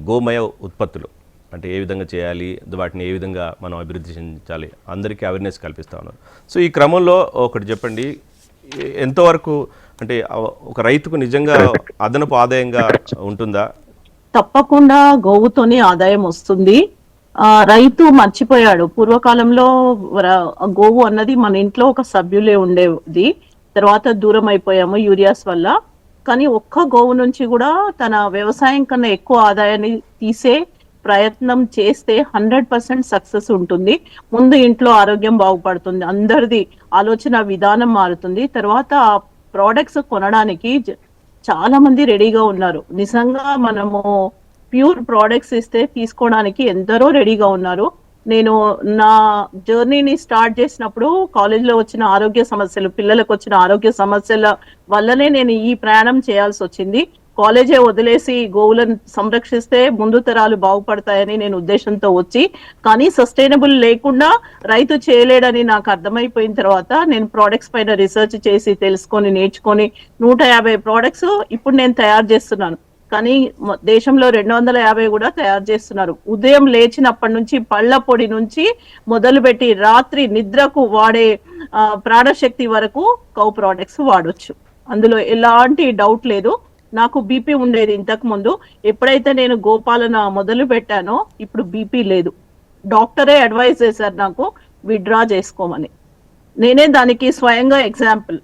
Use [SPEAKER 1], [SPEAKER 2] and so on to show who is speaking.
[SPEAKER 1] గోమయ ఉత్పత్తులు అంటే ఏ విధంగా చేయాలి, వాటిని ఏ విధంగా మనం అభివృద్ధి చెందించాలి, అందరికీ అవేర్నెస్ కల్పిస్తూ ఉన్నారు. సో ఈ క్రమంలో ఒకటి చెప్పండి, ఎంతవరకు అంటే ఒక రైతుకు నిజంగా అదనపు ఆదాయంగా ఉంటుందా?
[SPEAKER 2] తప్పకుండా గోవుతోనే ఆదాయం వస్తుంది. రైతు మర్చిపోయాడు, పూర్వకాలంలో గోవు అన్నది మన ఇంట్లో ఒక సభ్యులే ఉండేది. తర్వాత దూరం అయిపోయాము యూరియాస్ వల్ల. కానీ ఒక్క గోవు నుంచి కూడా తన వ్యవసాయం కన్నా ఎక్కువ ఆదాయాన్ని తీసే ప్రయత్నం చేస్తే 100% సక్సెస్ ఉంటుంది. ముందు ఇంట్లో ఆరోగ్యం బాగుపడుతుంది, అందరిది ఆలోచన విధానం మారుతుంది. తర్వాత ఆ ప్రోడక్ట్స్ కొనడానికి చాలా మంది రెడీగా ఉన్నారు. నిజంగా మనము ప్యూర్ ప్రోడక్ట్స్ ఇస్తే తీసుకోవడానికి ఎందరో రెడీగా ఉన్నారు. నేను నా జర్నీని స్టార్ట్ చేసినప్పుడు కాలేజ్లో వచ్చిన ఆరోగ్య సమస్యలు, పిల్లలకు వచ్చిన ఆరోగ్య సమస్యల వల్లనే నేను ఈ ప్రయాణం చేయాల్సి వచ్చింది. కాలేజే వదిలేసి గోవులను సంరక్షిస్తే ముందు తరాలు బాగుపడతాయని నేను ఉద్దేశంతో వచ్చి, కానీ సస్టైనబుల్ లేకుండా రైతు చేయలేడని నాకు అర్థమైపోయిన తర్వాత నేను ప్రోడక్ట్స్ పైన రీసెర్చ్ చేసి తెలుసుకొని నేర్చుకొని 150 ప్రోడక్ట్స్ ఇప్పుడు నేను తయారు చేస్తున్నాను. కానీ దేశంలో 250 కూడా తయారు చేస్తున్నారు. ఉదయం లేచినప్పటి నుంచి పళ్ళ పొడి నుంచి మొదలుపెట్టి రాత్రి నిద్రకు వాడే ప్రాణశక్తి వరకు కౌ ప్రోడక్ట్స్ వాడొచ్చు. అందులో ఎలాంటి డౌట్ లేదు. నాకు బీపీ ఉండేది ఇంతకు ముందు. ఎప్పుడైతే నేను గోపాలన మొదలు పెట్టానో ఇప్పుడు బీపీ లేదు. డాక్టరే అడ్వైజ్ చేశారు నాకు విత్డ్రా చేసుకోమని. నేనే దానికి స్వయంగా ఎగ్జాంపుల్.